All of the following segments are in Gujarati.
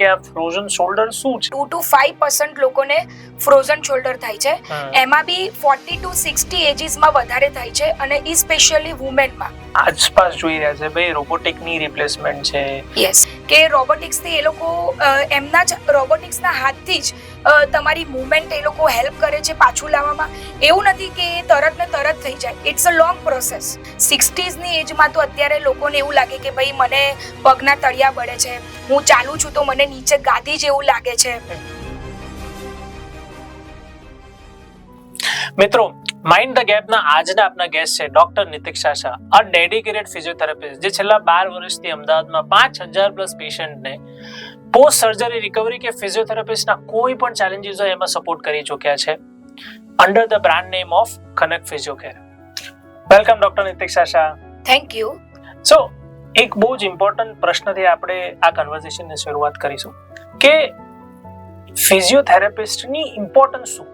કે આ ફ્રોઝન શોલ્ડર શું છે? 2 to 5% લોકોને ફ્રોઝન શોલ્ડર થાય છે. એમાં બી 40 to 60 એજીસમાં વધારે થાય છે અને સ્પેશિયલી વુમેનમાં. આસપાસ જોઈ રહ્યા છે ભાઈ રોબોટિકની રિપ્લેસમેન્ટ છે. યસ, કે રોબોટિક્સથી એ લોકો એમના જ રોબોટિક્સના હાથથી જ તમારી મુવમેન્ટ એ લોકો હેલ્પ કરે છે પાછું લાવવામાં. એવું નથી કે તરત ને તરત થઈ જાય. It's a long process. 60sની એજમાં તો અત્યારે લોકોને એવું લાગે કે ભાઈ મને પગના તળિયા બળે છે, હું ચાલું છું તો મને નીચે ગાદી જેવું લાગે છે. મિત્રો, માઇન્ડ ધ ગેપના આજના આપના ગેસ્ટ છે ડોક્ટર નિતિક્ષા શાહ, આ ડેડિકેટેડ ફિઝિયોથેરાપિસ્ટ જે છેલ્લા 12 વર્ષથી અમદાવાદમાં 5000 પ્લસ પેશન્ટને પોસ્ટ સર્જરી રિકવરી કે ફિઝિયોથેરાપિસ્ટના કોઈ પણ ચેલેન્જીસ હોય એમાં સપોર્ટ કરી ચૂક્યા છે under the brand name of Kanak physiocare. Welcome doctor Nitiksha Shah. Thank you. So એક બહુ જ ઇમ્પોર્ટન્ટ પ્રશ્નથી આપણે આ કન્વર્સેશનની શરૂઆત કરીશું કે ફિઝિયોથેરાપિસ્ટની ઇમ્પોર્ટન્સ શું?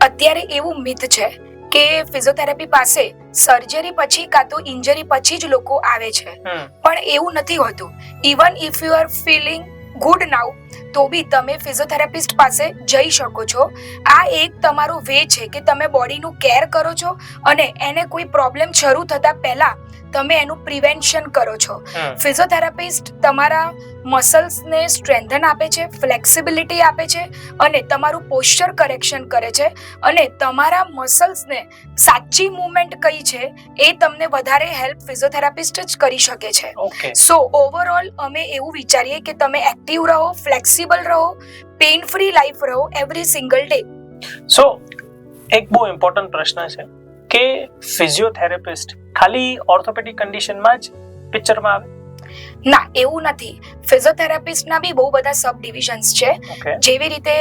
અત્યારે એવું મિથ છે કે ફિઝિયોથેરાપી પાસે સર્જરી પછી કાં તો ઇન્જરી પછી જ લોકો આવે છે, પણ એવું નથી હોતું. Even if you are feeling good now તો બી તમે ફિઝિયોથેરાપિસ્ટ પાસે જઈ શકો છો. આ એક તમારો વે છે કે તમે બોડીનું કેર કરો છો અને એને કોઈ પ્રોબ્લેમ શરૂ થતા પહેલા તમે એનું પ્રિવેન્શન કરો છો. ફિઝિયોથેરાપિસ્ટ તમારા મસલ્સને સ્ટ્રેન્થન આપે છે, ફ્લેક્સિબિલિટી આપે છે અને તમારું પોસ્ચર કરેક્શન કરે છે અને તમારા મસલ્સને સાચી મૂવમેન્ટ કઈ છે એ તમને વધારે હેલ્પ ફિઝિયોથેરાપિસ્ટ જ કરી શકે છે. સો ઓવરઓલ અમે એવું વિચારીએ કે તમે એક્ટિવ રહો, ફ્લેક્સિબલ રહો, પેઇન ફ્રી લાઈફ રહો એવરી સિંગલ ડે. સો એક બહુ ઇમ્પોર્ટન્ટ પ્રશ્ન છે કે ફિઝિયોથેરાપિસ્ટ ખાલી ઓર્થોપેડિક કન્ડિશનમાં જ પિક્ચરમાં આવે? ના, એવું નથી. ફિઝિયોથેરાપિસ્ટના બી બહુ બધા સબ ડિવિઝન્સ છે. જેવી રીતે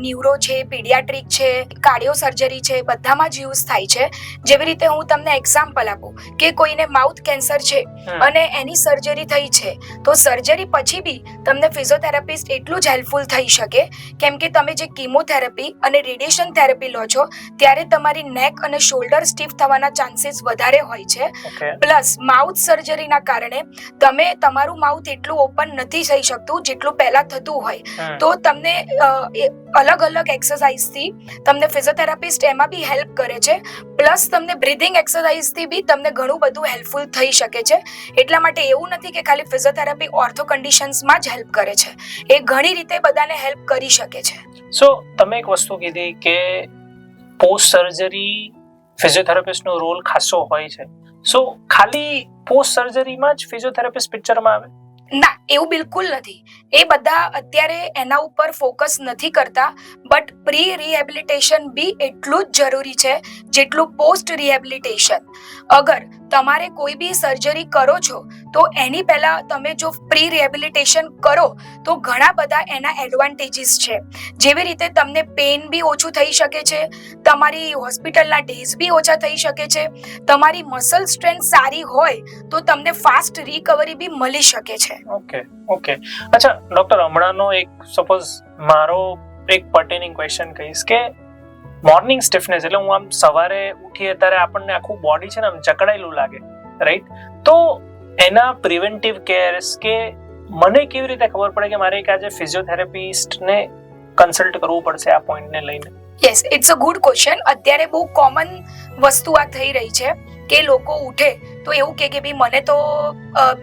ન્યુરો છે, પીડિયાટ્રિક છે, કાર્ડિયો સર્જરી છે, બધામાં જ યુઝ થાય છે. જેવી રીતે હું તમને એક્ઝામ્પલ આપું કે કોઈને માઉથ કેન્સર છે અને એની સર્જરી થઈ છે તો સર્જરી પછી બી તમને ફિઝિયોથેરાપિસ્ટ એટલું જ હેલ્પફુલ થઈ શકે કેમ કે તમે જે કિમોથેરાપી અને રેડિયેશન થેરાપી લો છો ત્યારે તમારી નેક અને શોલ્ડર સ્ટીફ થવાના ચાન્સીસ વધારે હોય છે. પ્લસ માઉથ સર્જરીના કારણે તમે તમારું માઉથ એટલું ઓપન નથી થઈ શકતું જેટલું પહેલા થતું હોય, તો તમને અલગ અલગ એક્સરસાઇઝથી તમને ફિઝિયોથેરાપિસ્ટ એમાં બી હેલ્પ કરે છે. પ્લસ તમને બ્રીધિંગ એક્સરસાઇઝથી બી તમને ઘણું બધું હેલ્પફુલ થઈ શકે છે. એટલા માટે એવું નથી કે ખાલી ફિઝિયોથેરાપી ઓર્થો કન્ડિશન્સમાં જ હેલ્પ કરે છે, એ ઘણી રીતે બધાને હેલ્પ કરી શકે છે. સો તમે એક વસ્તુ કીધી કે પોસ્ટ સર્જરી ફિઝિયોથેરાપિસ્ટનો રોલ ખાસો હોય છે. સો ખાલી પોસ્ટ સર્જરીમાં જ ફિઝિયોથેરાપિસ્ટ પિક્ચરમાં આવે? ના, એવું બિલકુલ નથી. એ બધા અત્યારે એના ઉપર ફોકસ નથી કરતા, બટ પ્રી રિહેબિલિટેશન બી એટલું જ જરૂરી છે જેટલું પોસ્ટ રિહેબિલિટેશન. અગર તમારે કોઈ બી સર્જરી કરો છો તો એની પહેલા તમે જો પ્રી રિહેબિલિટેશન કરો તો ઘણા બધા એના એડવાન્ટેજીસ છે. જેવી રીતે તમને પેઇન બી ઓછું થઈ શકે છે, તમારી હોસ્પિટલના ડેઝ બી ઓછા થઈ શકે છે, તમારી મસલ સ્ટ્રેન્થ સારી હોય તો તમને ફાસ્ટ રિકવરી બી મળી શકે છે. ઓકે. અચ્છા ડોક્ટર, હમણાંનો એક સપોઝ મારો એક પર્ટેનિંગ ક્વેશ્ચન કહીશ કે મોર્નિંગ સ્ટિફનેસ, એટલે હું આમ સવારે ઉઠીએ ત્યારે આપણને આખું બોડી છે ને આમ જકડાયેલું લાગે, રાઈટ? તો એના પ્રિવેન્ટિવ કેર્સ કે મને કેવી રીતે ખબર પડે કે મારે એક આજે ફિઝિયોથેરાપિસ્ટને કન્સલ્ટ કરવું પડશે આ પોઈન્ટને લઈને? Yes, it's a good question. અત્યારે બહુ કોમન વસ્તુ આ થઈ રહી છે કે લોકો ઉઠે તો એવું કે ભાઈ મને તો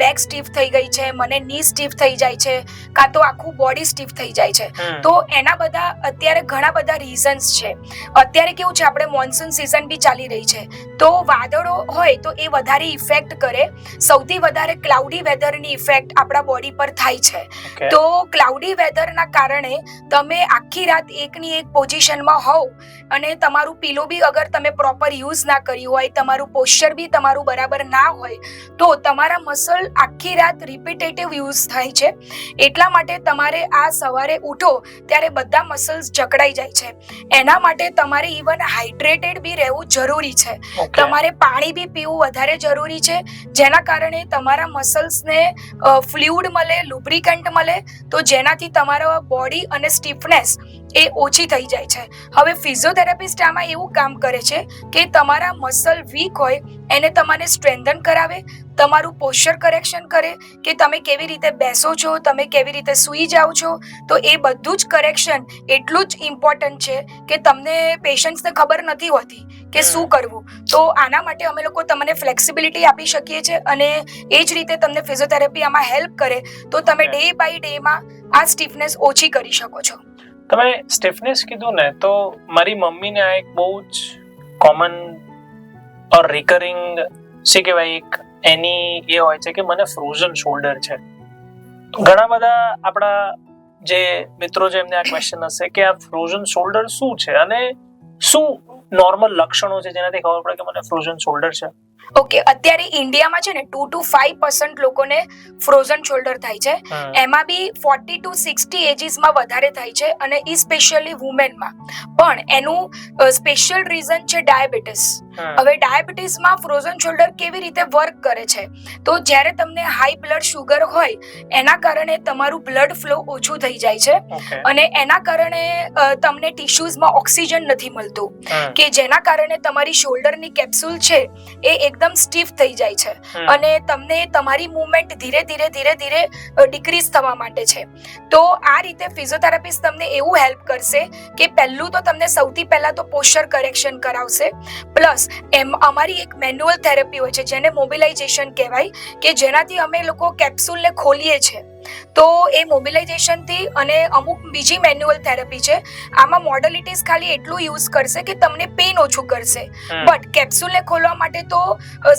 બેક સ્ટીફ થઈ ગઈ છે, મને ની સ્ટીફ થઈ જાય છે, કાં તો આખું બોડી સ્ટીફ થઈ જાય છે. તો એના બધા અત્યારે ઘણા બધા રીઝન્સ છે. અત્યારે કેવું છે, આપણે મોન્સૂન સિઝન બી ચાલી રહી છે તો વાદળો હોય તો એ વધારે ઇફેક્ટ કરે. સૌથી વધારે ક્લાઉડી વેધરની ઇફેક્ટ આપણા બોડી પર થાય છે. તો ક્લાઉડી વેધરના કારણે તમે આખી રાત એકની એક પોઝિશનમાં હોવ અને તમારું પીલો બી અગર તમે પ્રોપર યુઝ ના કર્યું હોય, તમારું પોસ્ચર બી તમારું બરાબર ના હોય તો તમારા મસલ આખી રાત રિપીટેટિવ યુઝ થાય છે. એટલા માટે તમારે આ સવારે ઉઠો ત્યારે બધા મસલ્સ જકડાઈ જાય છે. એના માટે તમારે ઇવન હાઇડ્રેટેડ બી રહેવું જરૂરી છે. તમારે પાણી બી પીવું વધારે જરૂરી છે, જેના કારણે તમારા મસલ્સને ફ્લુઇડ મળે, લુબ્રિકન્ટ મળે, તો જેનાથી તમારા બોડી અને સ્ટીફનેસ એ ઓછી થઈ જાય છે. હવે ફિઝિયોથેરાપિસ્ટ આમાં એવું કામ કરે છે કે તમારા મસલ વીક હોય એને તમારે સ્ટ્રેન્થન કરાવે, તમારું પોસ્ચર કરેક્શન કરે કે તમે કેવી રીતે બેસો છો, તમે કેવી રીતે સૂઈ જાઓ છો. તો એ બધું જ કરેક્શન એટલું જ ઇમ્પોર્ટન્ટ છે કે તમને પેશન્ટ્સને ખબર નથી હોતી કે શું કરવું. તો આના માટે અમે લોકો તમને ફ્લેક્સિબિલિટી આપી શકીએ છીએ અને એ જ રીતે તમને ફિઝિયોથેરાપી આમાં હેલ્પ કરે તો તમે ડે બાય ડેમાં આ સ્ટીફનેસ ઓછી કરી શકો છો. તમે સ્ટીફનેસ કીધું ને, તો મારી મમ્મીને આ એક બહુ જ કોમન ઓર રિકરિંગ શું કહેવાય એક એની એ હોય છે કે મને ફ્રોઝન શોલ્ડર છે. ઘણા બધા આપણા જે મિત્રો છે એમને આ ક્વેશ્ચન હશે કે આ ફ્રોઝન શોલ્ડર શું છે અને શું નોર્મલ લક્ષણો છે જેનાથી ખબર પડે કે મને ફ્રોઝન શોલ્ડર છે. ઓકે, અત્યારે ઇન્ડિયામાં છે ને 2 to 5% લોકોને ફ્રોઝન શોલ્ડર થાય છે. એમાં બી 40 to 60 એજીસમાં વધારે થાય છે અને ઈ સ્પેશિયલી વુમેનમાં. પણ એનું સ્પેશિયલ રીઝન છે ડાયાબિટીસ. હવે ડાયાબિટીસમાં ફ્રોઝન શોલ્ડર કેવી રીતે વર્ક કરે છે, તો જ્યારે તમને હાઈ બ્લડ શુગર હોય એના કારણે તમારું બ્લડ ફ્લો ઓછું થઈ જાય છે અને એના કારણે તમને ટિશ્યુઝમાં ઓક્સિજન નથી મળતું કે જેના કારણે તમારી શોલ્ડરની કેપ્સ્યુલ છે એ એકદમ સ્ટીફ થઈ જાય છે અને તમને તમારી મૂવમેન્ટ ધીરે ધીરે ડિક્રીઝ થવા માટે છે. તો આ રીતે ફિઝિયોથેરાપિસ્ટ તમને એવું હેલ્પ કરશે કે પહેલું તો તમને સૌથી પહેલા તો પોસ્ચર કરેક્શન કરાવશે, પ્લસ અમારી એક મેન્યુઅલ થેરપી હોય છે જેને મોબિલાઇઝેશન કહેવાય કે જેનાથી અમે લોકો કેપ્સ્યુલને ખોલીએ છીએ. તો એ મોબિલાઇઝેશનથી અને અમુક બીજી મેન્યુઅલ થેરપી છે, આમાં મોડલિટીઝ ખાલી એટલું યુઝ કરશે કે તમને પેઇન ઓછું કરશે, બટ કેપ્સ્યુલને ખોલવા માટે તો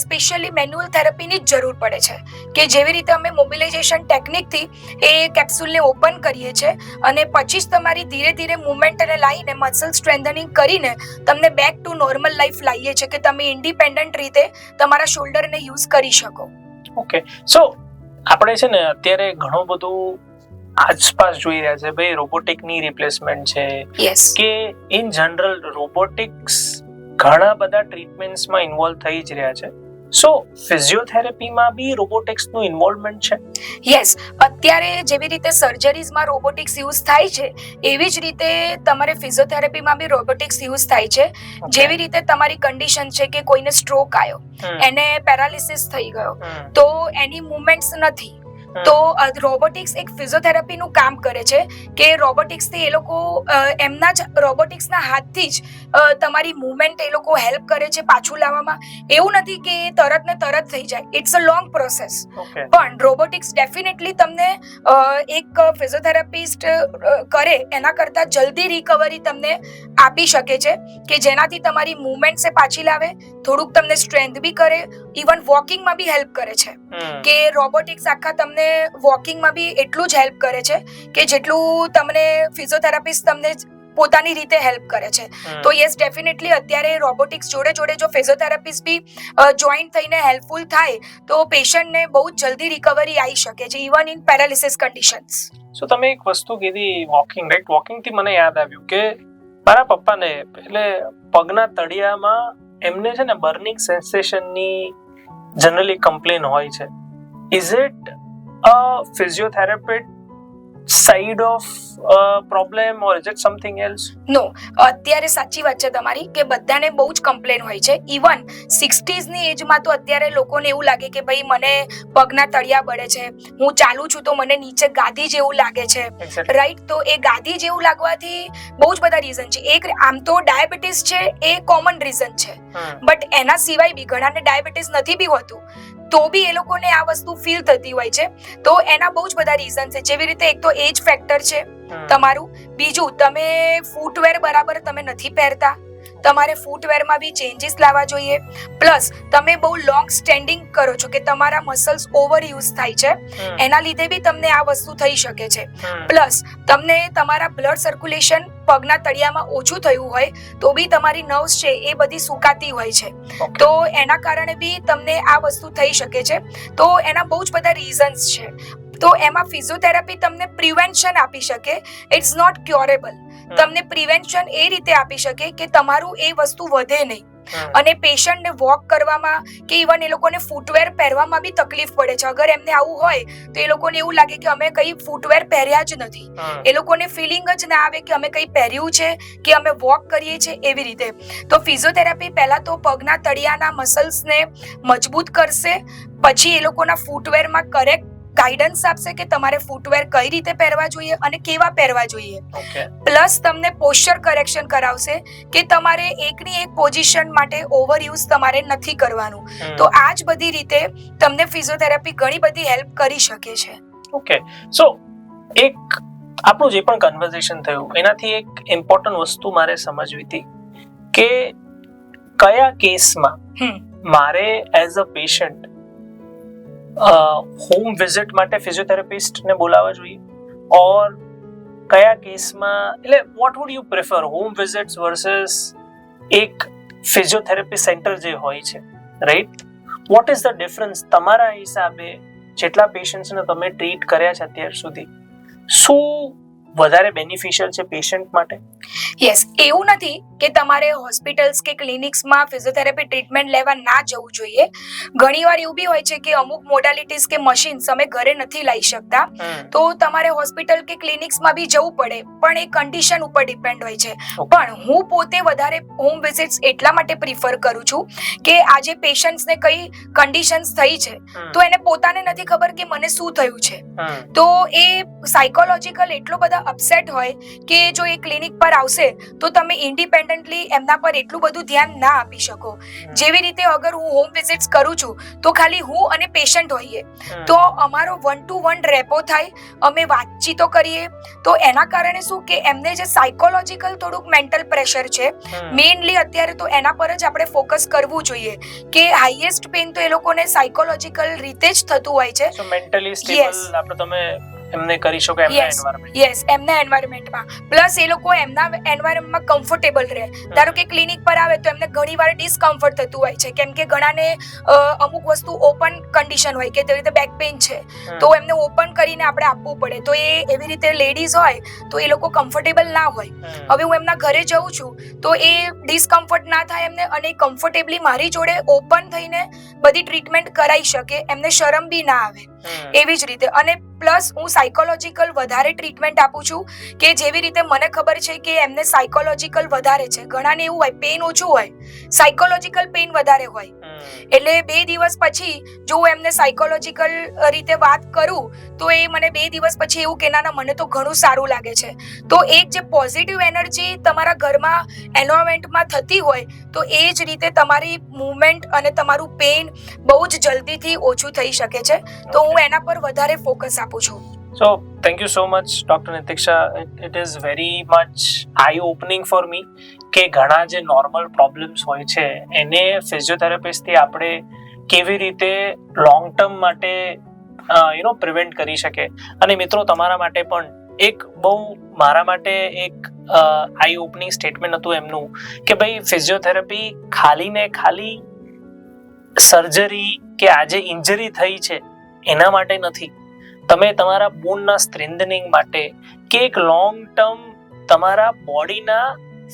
સ્પેશિયલી મેન્યુઅલ થેરપીની જ જરૂર પડે છે કે જેવી રીતે અમે મોબિલાઇઝેશન ટેકનિકથી એ કેપ્સ્યુલને ઓપન કરીએ છીએ અને પછી જ તમારી ધીરે ધીરે મુવમેન્ટને લાવીને મસલ સ્ટ્રેન્થનિંગ કરીને તમને બેક ટુ નોર્મલ લાઈફ લાવીએ છીએ કે તમે ઇન્ડિપેન્ડન્ટ રીતે તમારા શોલ્ડરને યુઝ કરી શકો. ઓકે, સો આપણે છે ને અત્યારે ઘણું બધું આસપાસ જોઈ રહ્યા છે ભાઈ, રોબોટિકની રિપ્લેસમેન્ટ છે કે ઇન જનરલ રોબોટિક્સ ઘણા બધા ટ્રીટમેન્ટ્સમાં ઇન્વોલ્વ થઈ જ રહ્યા છે. સો ફિઝિયોથેરાપીમાં બી રોબોટિક્સનું ઇન્વોલ્વમેન્ટ છે? યસ, અત્યારે જેવી રીતે સર્જરીઝમાં રોબોટિક્સ યુઝ થાય છે એવી જ રીતે તમારે ફિઝિયોથેરાપીમાં બી રોબોટિક્સ યુઝ થાય છે. જેવી રીતે તમારી કન્ડિશન છે કે કોઈને સ્ટ્રોક આવ્યો, એને પેરાલિસિસ થઈ ગયો, તો એની મૂવમેન્ટ્સ નથી, તો રોબોટિક્સ એક ફિઝિયોથેરાપીનું કામ કરે છે કે રોબોટિક્સથી એ લોકો એમના જ રોબોટિક્સના હાથથી જ તમારી મૂવમેન્ટ એ લોકો હેલ્પ કરે છે પાછું લાવવામાં. એવું નથી કે તરત ને તરત થઈ જાય, ઇટ્સ અ લોંગ પ્રોસેસ. પણ રોબોટિક્સ ડેફિનેટલી તમને એક ફિઝિયોથેરાપિસ્ટ કરે એના કરતાં જલ્દી રિકવરી તમને આપી શકે છે કે જેનાથી તમારી મૂવમેન્ટ છે પાછી લાવે, થોડુંક તમને સ્ટ્રેન્થ બી કરે, ઇવન વોકિંગમાં બી હેલ્પ કરે છે કે રોબોટિક્સ આખા તમને વોકિંગમાં બી એટલું જ હેલ્પ કરે છે કે જેટલું તમને ફિઝિયોથેરાપિસ્ટ તમને પોતાની રીતે હેલ્પ કરે છે. તો યસ, ડેફિનેટલી અત્યારે રોબોટિક્સ જોડે જોડે જો ફિઝિયોથેરાપિસ્ટ બી જોઈન્ટ થઈને હેલ્પફુલ થાય તો પેશન્ટને બહુ જલ્દી રિકવરી આવી શકે છે, ઇવન ઇન પેરાલિસિસ કન્ડિશન્સ. સો તમે એક વસ્તુ કીધી વોકિંગ, રાઈટ? વોકિંગથી મને યાદ આવ્યું કે મારા પપ્પાને એટલે પગના તળિયામાં એમને છે ને બર્નિંગ સેન્સેશનની જનરલી કમ્પ્લેન હોય છે. Is it a physiotherapist side of problem or is it something else? નો, અત્યારે સાચી વાત છે તમારી કે બધાને બહુ જ કમ્પ્લેન હોય છે. ઇવન 60s ની એજમાં તો અત્યારે લોકોને એવું લાગે કે ભાઈ મને પગના તળિયા બળે છે, હું ચાલું છું તો મને નીચે ગાદી જેવું લાગે છે, રાઈટ? તો એ ગાદી જેવું લાગવાથી બહુ જ બધા રીઝન છે. એક આમ તો ડાયાબિટીસ છે એ કોમન રીઝન છે, બટ એના સિવાય બી ઘણાને ડાયાબિટીસ નથી બી હોતું તો બી એ લોકોને આ વસ્તુ ફીલ થતી હોય છે. તો એના બહુ જ બધા રીઝન છે. જેવી રીતે એક તો એજ ફેક્ટર છે તમારું, બીજું તમે ફૂટવેર બરાબર તમે નથી પહેરતા, તમારે ફૂટવેરમાં બી ચેન્જીસ લાવવા જોઈએ, પ્લસ તમે બહુ લોંગ સ્ટેન્ડિંગ કરો છો કે તમારા મસલ્સ ઓવર યુઝ થાય છે, એના લીધે બી તમને આ વસ્તુ થઈ શકે છે. પ્લસ તમને તમારા બ્લડ સર્ક્યુલેશન પગના તળિયામાં ઓછું થયું હોય તો બી તમારી નર્વ્સ છે એ બધી સુકાતી હોય છે, તો એના કારણે બી તમને આ વસ્તુ થઈ શકે છે. તો એના બહુ જ બધા રીઝન્સ છે. તો એમાં ફિઝિયોથેરાપી તમને પ્રિવેન્શન આપી શકે, ઇટ્સ નોટ ક્યોરેબલ. તમને પ્રિવેન્શન એ રીતે આપી શકે કે તમારું એ વસ્તુ વધે નહીં. અને પેશન્ટને વોક કરવામાં કે ઇવન એ લોકોને ફૂટવેર પહેરવામાં બી તકલીફ પડે છે. અગર એમને આવું હોય તો એ લોકોને એવું લાગે કે અમે કઈ ફૂટવેર પહેર્યા જ નથી. એ લોકોને ફિલિંગ જ ના આવે કે અમે કઈ પહેર્યું છે કે અમે વોક કરીએ છીએ એવી રીતે. તો ફિઝિયોથેરાપી પહેલા તો પગના તળિયાના મસલ્સને મજબૂત કરશે, પછી એ લોકોના ફૂટવેરમાં કરેક્ટ ગાઈડન્સ આપશે કે તમારે ફૂટવેર કઈ રીતે પહેરવા જોઈએ અને કેવા પહેરવા જોઈએ. પ્લસ તમને પોસ્ચર કરેક્શન કરાવશે કે તમારે એકની એક પોઝિશન માટે ઓવરયુઝ તમારે નથી કરવાનું. તો આ જ બધી રીતે તમને ફિઝિયોથેરાપી ઘણી બધી હેલ્પ કરી શકે છે. ઓકે, સો એક આપણું જે પણ કન્વર્ઝેશન થયું એનાથી એક ઇમ્પોર્ટન્ટ વસ્તુ મારે સમજવી હતી કે કયા કેસમાં મારે as a patient home visit માટે ફિઝિયોથેરાપિસ્ટને બોલાવવા જોઈએ, ઓર કયા કેસમાં, એટલે what would you prefer, home visits versus એક ફિઝિયોથેરાપી સેન્ટર જે હોય છે, right? What is the difference તમારા હિસાબે? જેટલા પેશન્ટ્સને તમે ટ્રીટ કર્યા છે અત્યાર સુધી, શું વધારે બેનિફિશિયલ છે પેશન્ટ માટે? યસ, એવું નથી કે તમારે હોસ્પિટલ્સ કે ક્લિનિક્સમાં ફિઝિયોથેરાપી ટ્રીટમેન્ટ લેવા ના જવું જોઈએ. ઘણીવાર એવું બી હોય છે કે અમુક મોડાલિટીઝ કે મશીન્સ અમે ઘરે નથી લઈ શકતા, તો તમારે હોસ્પિટલ કે ક્લિનિક્સમાં બી જવું પડે, પણ એ કન્ડિશન ઉપર ડિપેન્ડ હોય છે. પણ હું પોતે વધારે હોમ વિઝિટ્સ એટલા માટે પ્રિફર કરું છું કે આજે પેશન્ટ્સને કઈ કન્ડિશન્સ થઈ છે તો એને પોતાને નથી ખબર કે મને શું થયું છે, તો એ સાયકોલોજીકલ એટલો બધા અપસેટ હોય કે જો એ ક્લિનિક પર આવશે તો તમે ઇન્ડિપેન્ડન્ટલી એમના પર એટલું બધું ધ્યાન ના આપી શકો. જેવી રીતે અગર હું હોમ વિઝિટ્સ કરું છું તો ખાલી હું અને પેશન્ટ હોઈએ, તો અમારો 1 to 1 રેપો થાય, અમે વાતચીતો કરીએ, તો એના કારણે શું કે એમને જે સાયકોલોજીકલ થોડુંક મેન્ટલ પ્રેશર છે, મેઇનલી અત્યારે તો એના પર જ આપણે ફોકસ કરવું જોઈએ કે હાઈએસ્ટ પેઇન તો એ લોકોને સાયકોલોજીકલ રીતે જ થતું હોય છે. સો મેન્ટલી સ્ટેબલ આપણે તમે એમને કરી શકો એમના એન્વાયરમેન્ટ. યસ, એમના એન્વાયરમેન્ટમાં, પ્લસ એ લોકો એમના એન્વાયરમેન્ટમાં કમ્ફર્ટેબલ રહે. ધારો કે ક્લિનિક પર આવે તો એમને ઘણીવાર ડિસ્કમ્ફર્ટ થતું હોય છે, કેમ કે ઘણાને અમુક વસ્તુ ઓપન કન્ડિશન હોય કે તેવી રીતે બેક પેઇન છે તો એમને ઓપન કરીને આપણે આપવું પડે, તો એ એવી રીતે લેડીઝ હોય તો એ લોકો કમ્ફર્ટેબલ ના હોય. હવે હું એમના ઘરે જઉં છું તો એ ડિસ્કમ્ફર્ટ ના થાય એમને, અને કમ્ફર્ટેબલી મારી જોડે ઓપન થઈને બધી ટ્રીટમેન્ટ કરાઈ શકે, એમને શરમ બી ના આવે. એવી જ રીતે, અને પ્લસ હું સાયકોલોજીકલ વધારે ટ્રીટમેન્ટ આપું છું કે જેવી રીતે મને ખબર છે કે એમને સાયકોલોજીકલ વધારે છે. ઘણાને એવું હોય પેઇન ઓછું હોય, સાયકોલોજીકલ પેઇન વધારે હોય, એટલે 2 દિવસ પછી જો હું એમને સાયકોલોજીકલ રીતે વાત કરું તો એ મને 2 દિવસ પછી એવું કે ના મને તો ઘણું સારું લાગે છે. તો એક જે પોઝિટિવ એનર્જી તમારા ઘરમાં એન્વાયરમેન્ટમાં થતી હોય તો એ જ રીતે તમારી મૂવમેન્ટ અને તમારું પેઇન બહુ જ જલ્દીથી ઓછું થઈ શકે છે. તો હું એના પર વધારે ફોકસ આપું છું. So thank you so much Dr. Nitiksha. It is very much eye opening for me કે ઘણા જે નોર્મલ પ્રોબ્લેમ્સ હોય છે એને ફિઝિયોથેરાપિસ્ટ થી આપણે કેવી રીતે લોંગ ટર્મ માટે પ્રિવેન્ટ કરી શકે. અને મિત્રો તમારા માટે પણ એક બહુ મારા માટે એક આઈ ઓપનિંગ સ્ટેટમેન્ટ હતું એમનું કે ભાઈ ફિઝિયોથેરાપી ખાલી ને ખાલી સર્જરી કે આજે ઇન્જરી થઈ છે એના માટે નથી. તમે તમારા બોનના સ્ટ્રેન્થનિંગ માટે કે એક લોંગ ટર્મ તમારા બોડીના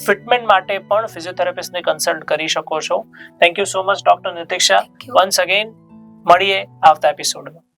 ફિટમેન્ટ માટે પણ ફિઝિયોથેરાપિસ્ટને કન્સલ્ટ કરી શકો છો. Thank you so much doctor Nitiksha. Once again મળીએ આવતા એપિસોડમાં.